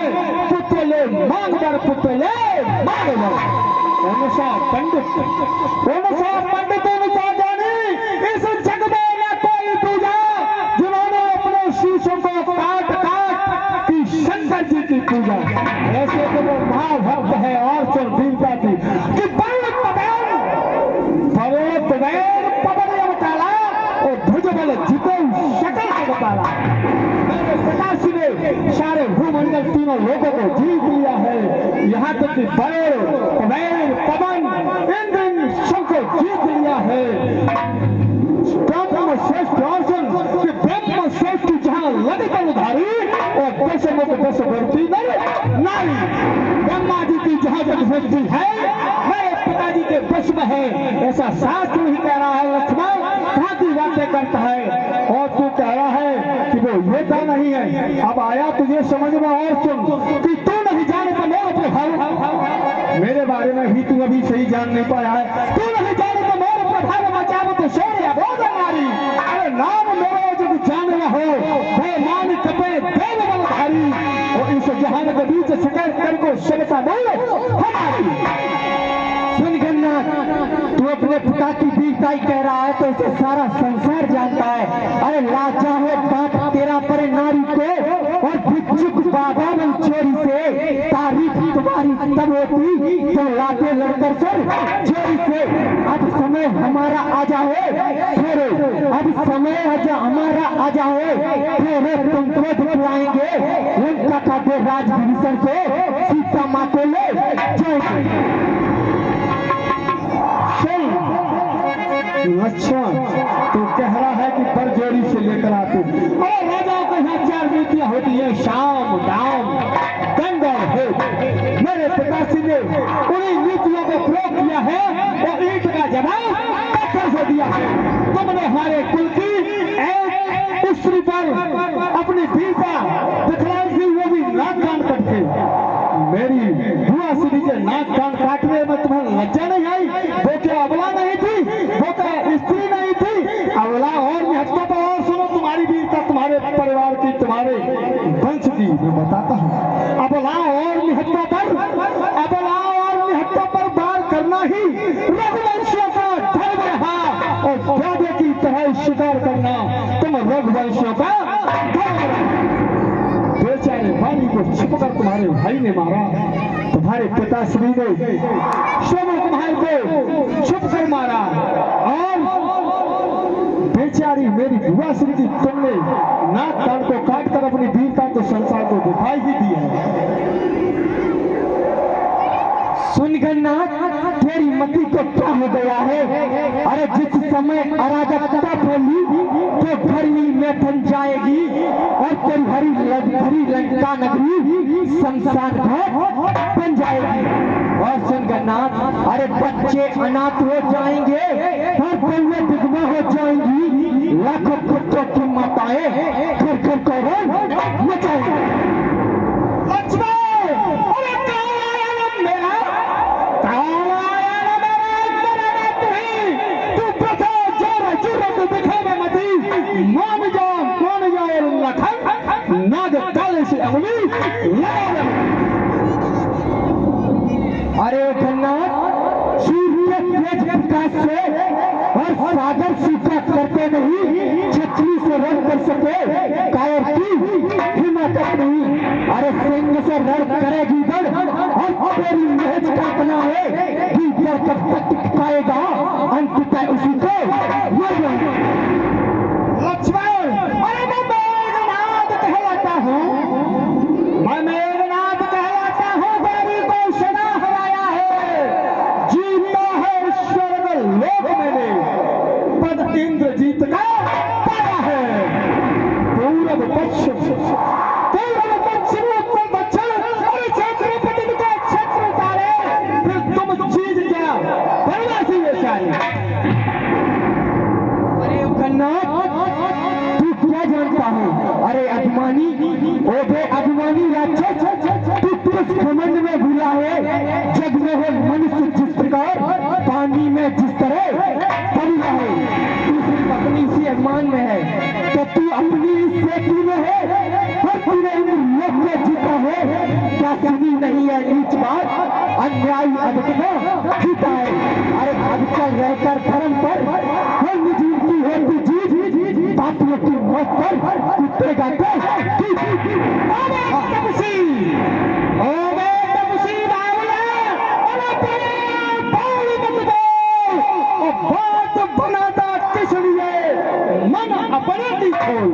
पुत्र ले मांग बर, पुत्र ले मांग बर। कौन सा पंडित जाने इस जग में न कोई पूजा जिन्होंने अपने शीशों को काट काट की शंकर जी की पूजा। ऐसे तो वो महाभक्त है और चल वीरता की कि पवन अवतारा और भुजबल जिते शकल से बताला। मेरे पिताश्री ने सारे भूमंडल तीनों लोगों को जीत लिया है, यहाँ तक कि पवन इंद्र सबको जीत लिया है। ब्रह्म श्रेष्ठ अर्जुन कि ब्रह्म श्रेष्ठ जहाँ लड़ी पर उधारी और दश बढ़ती नारी, ब्रह्मा जी की जहाँ जगभक्ति है मेरे पिताजी के बस में है, ऐसा शास्त्र ही कह रहा है। लक्ष्मण कहाँ की बातें करता है और तू कह रहा है कि वो योद्धा नहीं है। अब आया तुझे समझ में, और सुन कि तू नहीं जाने तो मेरे प्रभाव, मेरे बारे में ही तू अभी सही जान नहीं पाया है। तू नहीं जाने तो मेरे प्रभाव मचाव तो शोर या बोध नारी। अरे नाम मेरे जब जान हो वो मान कपे देव बलधारी, और इस जहान के बीच सकल कर को सबका बोलो हमारी। सुन गन्नाथ तू अपने पिता की वीरताई कह रहा है तो इसे सारा संसार जानता है। अरे लाचा है बाप तेरा पर नारी को, और भिक्षुक बाबा में चोरी से तारीफ तुम्हारी तब होती तो लाते लड़कर सर चोरी से। अब समय हमारा आ जाए फेरे, अब समय हमारा आ जाए फेरे, तुम तो दिखलाएंगे लंका का दे राज विभीषण से सीता माँ को ले जाएंगे। लक्ष्मण तू कह रहा है कि बरजोरी से लेकर आते, और राजाओं के यहाँ चार नीतियां होती है, शाम दाम दंड और भेद। मेरे पिताश्री ने उन्हीं नीतियों को प्रयोग किया है और ईंट का जवाब पत्थर से दिया है। तुमने हमारे कुल की एक स्त्री पर अपनी वीरता दिखलाई थी, वो भी नाक कान कट के। मेरी बुआ श्री के नाक कान काटने में तुम्हें लज्जा नहीं आई? वो क्या अबला नहीं थी, वो क्या स्त्री नहीं थी? अबला और निहत्ता पर। और सुनो तुम्हारी वीरता तुम्हारे परिवार की, तुम्हारे वंश की मैं बताता हूँ। अबला और निहत्ता पर वार करना ही रघुवंशियों का धर्म रहा, और राजे की तरह शिकार करना तुम रघुवंशियों का धर्म रहा। बेचारे बाली को छिपकर तुम्हारे भाई ने मारा, तुम्हारे पिताश्री ने श्रवण कुमार को छुप कर मारा, और बेचारी मेरी बुआश्री की तुमने नाक कान को काट कर अपनी वीरता को संसार को दिखाई ही दी है। सुन गन्नाथ तेरी मति को क्या हो गया है? अरे जिस समय अराजकता फैली तो धरनी में बन जाएगी, और तेरी हरी लंका नगरी शमशान घाट बन जाएगी। और सुन गन्नाथ अरे बच्चे अनाथ हो जाएंगे और कौवे विधवा हो जाएंगी, लाखों पुत्रों की माताएं घर घर को मचाएंगी। अरे गन्नाथ करते नहीं, छतरी से रण कर सके कायर की हिम्मत नहीं। अरे सिंह से रण करेगी दड़ और तेरी महज कल्पना है कि दर कब तक टिक पाएगा, अंततः उसी को मर जाएगा। लक्ष्मण, अरे मैं मेघनाद कहलाता हूँ, मैं मेघनाद कहलाता हूँ। गौरी को सदा हराया है, जीता है स्वर्ग लोक मैंने, पद इंद्रजीत का पाया है। पूरब पश्चिम उत्तर दक्षिण और क्षेत्रपति का क्षेत्र उतारे, फिर तुम जीत क्या बनवासी बेचारे। अरे कन्ना, तू क्या जानता है? अरे अभिमानी, ओ बे अभिमानी राक्षस, तू किस घमंड में भूला है? जग में है मनुष्य जिस प्रकार, पानी में जिस तरह भूला है, तू सिर्फ अपनी इसी अभिमान में है। तो तू अपनी इस सेतु में है और तूने इन लोग में जीता है। क्या सुनी नहीं है नीच बात? अन्यायी अधिकता जीता है। अरे अधकर रहकर धर्म पर और निजीव की होती जीत, पापियों की मौत पर कुत्तेगा बनाता किस लिए? मन अपने की खोल,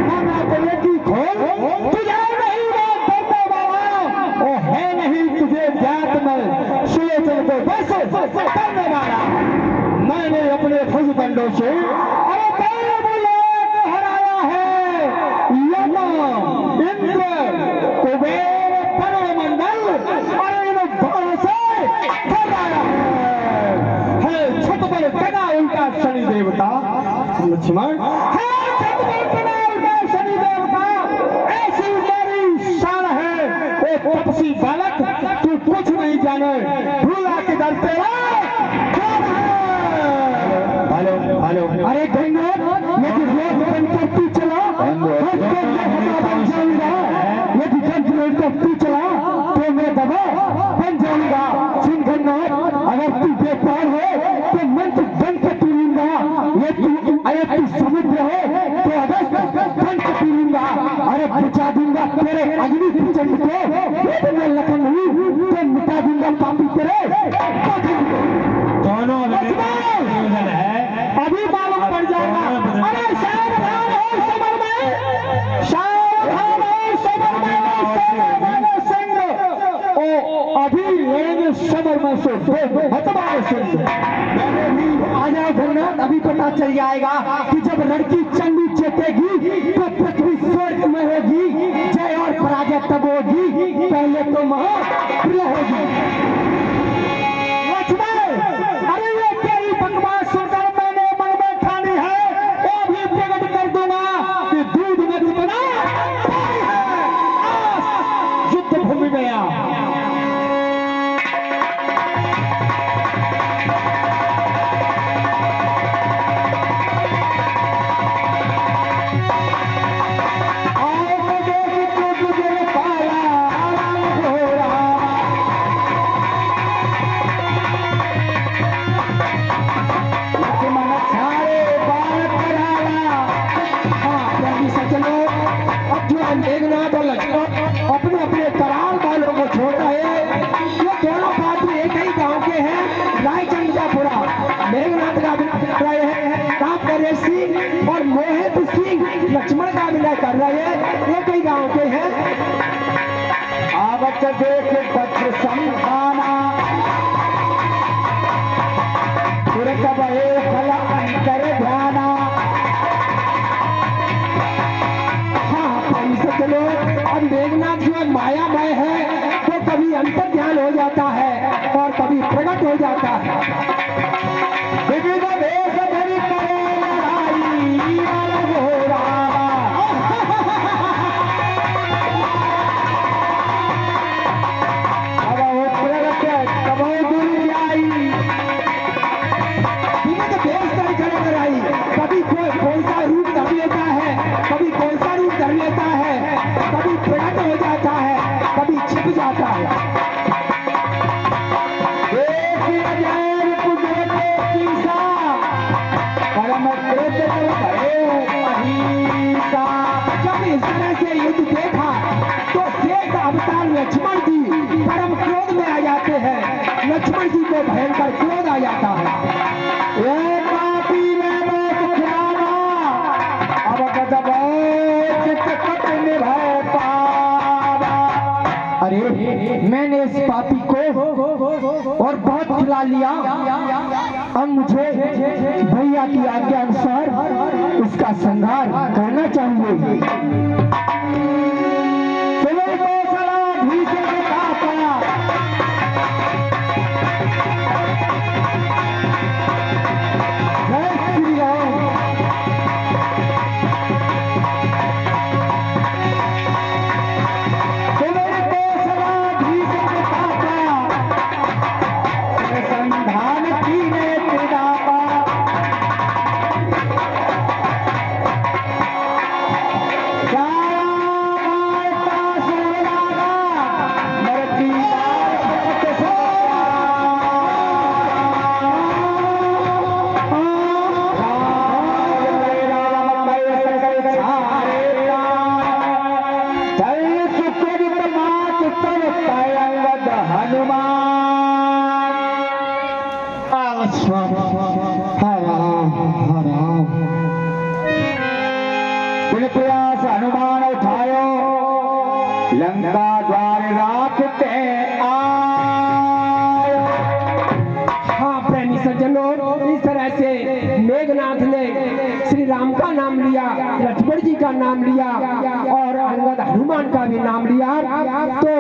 मन अपने की खोल। तुझे नहीं बात करने वाला, ओ है नहीं तुझे जात में सुलोचन को बस करने वाला। मैंने अपने फौजदंडों से अरे देवलोक हराया है, यम, इंद्र, कुबेर, तरुणमंडल और इन बाणों से हराया है। छत पर तना उनका शनि देवता लक्ष्मण है, छत पर तना उनका शनि देवता। ऐसी मेरी शान है, ओ तपसी बालक, तू कुछ नहीं जाने, भूला के दर तेरा कौन है? हेलो, अरे गंगा, यदि रोड बंद कर तू चला बन जाऊंगा। यदि जंग कर तू चला तो मैं दबा बन जाऊंगा। सुन गंगा, अगर तू बेकार हो तो मंत्र बन के पी लूंगा। अरे तू समुद्र हो तो अगस्त बन के पी लूंगा। अरे बचा दूंगा तेरे अग्नि प्रचंड को, यदि मैं लखन हूँ तो मिटा दूंगा पापी तेरे। दोनों है, अभी मालूम पड़ जाएगा। अरे सावधान हो समर में, सावधान हो समर में, संग ओ अभी लड़ेंगे समर में से हतवारे सिंह। आ जाओ भरनाथ, अभी पता चल जाएगा कि जब लड़की चंडी चेतेगी तो पृथ्वी स्वर्ग में होगी। जय और पराजय तब होगी, पहले तो महाप्रिय होगी। लक्ष्मण, अरे ये तेरी बकवास सुनकर मैंने मन में ठानी है, वो भी प्रकट कर दूंगा कि दूध में कितना पानी है। आज युद्ध भूमि में आ। मेघनाथ और लक्ष्मण अपने अपने कराल वालों को छोड़ रहे हैं। ये दोनों पात्र एक ही गांव के हैं, रायचंद्रपुरा। मेघनाथ का विनय कर रहे हैं, राम करे सिंह और मोहित सिंह लक्ष्मण का विनय कर रहे हैं, एक ही गांव के हैं। आवत देख पत्र संधाना, तुरंत एक फल अंतर ध्याना। चलो, अब मेघनाथ जो मायामय है तो कभी अंतर ध्यान हो जाता है और कभी प्रकट हो जाता है। विविध वेश धरि करे लड़ाई, अलग हो रहा। अब वो प्रगट कब दूर जाई, विविध वेश धरि करे लड़ाई, कभी कोई सा रूप धर लेता है, कभी कौन सा रूप धर लेता है, कभी प्रकट हो जाता है, कभी छिप जाता है। देख अजैब जब इस तरह से युद्ध देखा तो शेष अवतार लक्ष्मण जी परम क्रोध में आ जाते हैं। लक्ष्मण जी को भयंकर क्रोध आ जाता है। अरे मैंने इस पापी को और बहुत खिला लिया, अब मुझे भैया की आज्ञा अनुसार इसका संहार करना चाहिए। चलो कौशलाधीश के पापा, जय श्री राम। संधान की ने पिदापा, प्रयास हनुमान उठायो, लंका द्वार राखते आयो। हाँ प्रेमी सज्जनों, इस तरह से मेघनाथ ने श्री राम का नाम लिया, लक्ष्मण जी का नाम लिया और अंगद हनुमान का भी नाम लिया। तो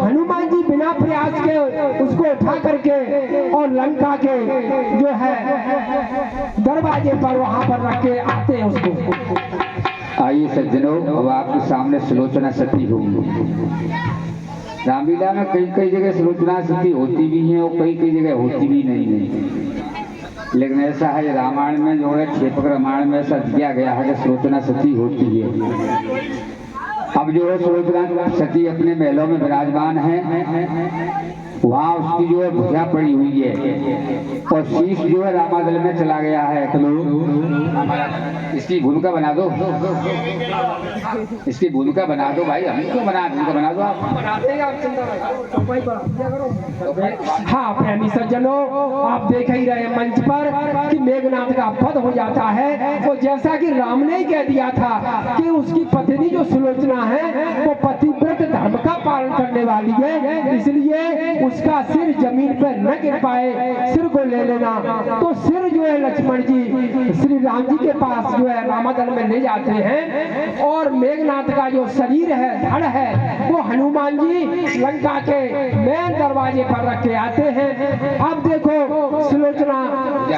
हनुमान जी बिना प्रयास के उसको उठा करके और लंका के जो है दरवाजे पर वहां पर रख के आते हैं उसको। आइए सज्जनों, अब आपके सामने सुलोचना सती होगी। रामलीला में कई कई जगह सुलोचना सती होती भी है और कई कई जगह होती भी नहीं है, लेकिन ऐसा है रामायण में जो है, क्षेपक रामायण में ऐसा दिया गया है कि सुलोचना सती होती है। अब जो है सुलोचना सती अपने महलों में विराजमान है, वहाँ उसकी जो है भुजा पड़ी हुई है और शीश जो है रामादल में चला गया है। इसकी भूमिका बना दो, इसकी भूमिका बना दो भाई, हम क्यों भूमिका बना दो आप। हाँ प्रेमी सज्जनों, आप देख ही रहे मंच पर कि मेघनाथ का वध हो जाता है। वो जैसा कि राम ने ही कह दिया था कि उसकी पत्नी जो सुलोचना है वो पतिव्रत धर्म का पालन करने वाली है, इसलिए उसका सिर जमीन पर न गिर पाए, सिर को ले लेना। तो सिर जो है लक्ष्मण जी श्री राम जी के पास जो है रामादल में ले जाते हैं और मेघनाथ का जो शरीर है, धड़ है, वो हनुमान जी लंका के मेन दरवाजे पर रख के आते हैं। अब देखो सुलोचना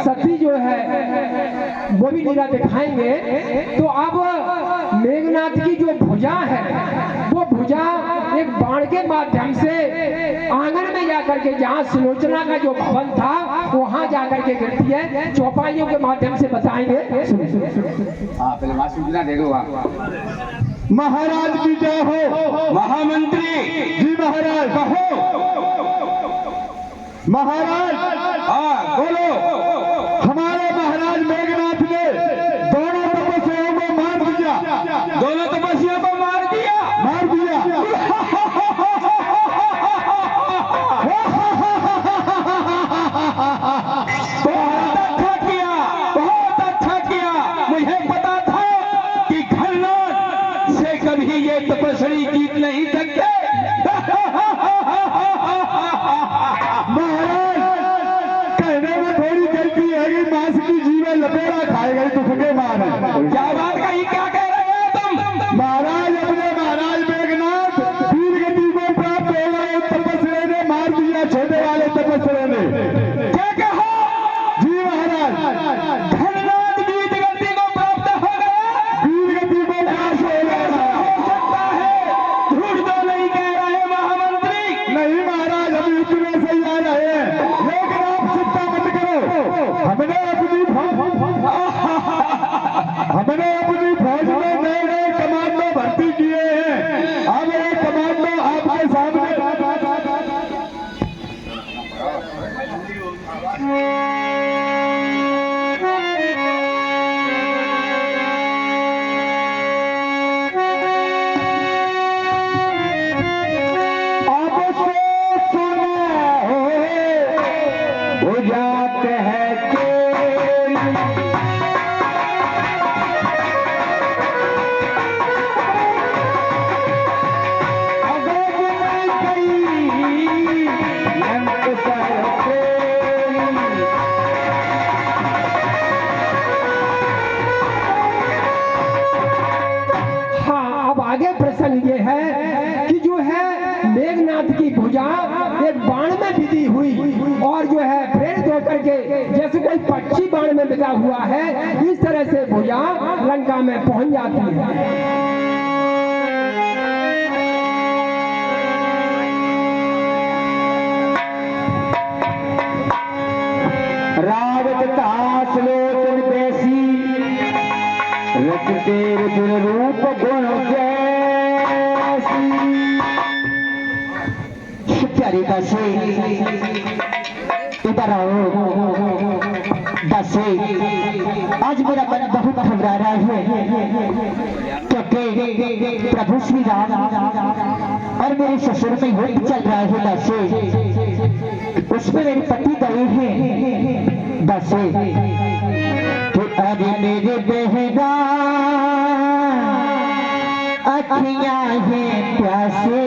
सती जो है वो भी लीला दिखाएंगे। तो अब मेघनाथ की जो भुजा है, वो भुजा एक बाण के माध्यम से आंगन में जाकर के, जहाँ सुलोचना का जो भवन था वहां जाकर के गिरती है। चौपाइयों के माध्यम से बताएंगे। हाँ पहले वहाँ सूचना दे दो। महाराज की जय हो। महामंत्री जी महाराज कहो। महाराज हाँ बोलो। हमारे महाराज मेघनाथ ने दोनों तपस्वियों को मार दिया। दोनों तपस्वियों को मार दिया। मार दिया। बहुत अच्छा किया, बहुत अच्छा किया। मुझे पता था कि खन्नाथ से कभी ये तपस्वी जीत नहीं सकते। महाराज कहने में थोड़ी गलती है कि मांस की जीवन लपेड़ा खाएगा दुख के मारे। क्या बात कही, क्या कह रहे हो तुम? महाराज अपने महाराज मेघनाथ वीर गति को प्राप्त हो गए, तपस्वी ने मार दिया, छोटे वाले तपस्वी ने। क्या कहा? जी महाराज खन्नाथ वीर गति को प्राप्त हो गया। वीर गति को प्राप्त हो गया। हो सकता है, झूठ तो नहीं कह रहे महामंत्री। नहीं महाराज, हम युद्ध में से ही आ रहे हैं, लेकिन आप चिंता मत करो। हमने अपनी हुई और जो है प्रेरित होकर के जैसे कोई पक्षी बाण में बिका हुआ है, इस तरह से भुजा लंका में पहुंच जाती है। रावत दास लोचन बैसी रचते रुद्र रूप गुण जैसी। प्यारी दासी इधर आओ। दासी आज मेरा मन बहुत घबरा रहा है क्योंकि प्रभु श्री राम और मेरे ससुर में युद्ध चल रहा है। दासी उसमें मेरे पति गए हैं। दासी अरे मेरे बहना अखियां हैं प्यासे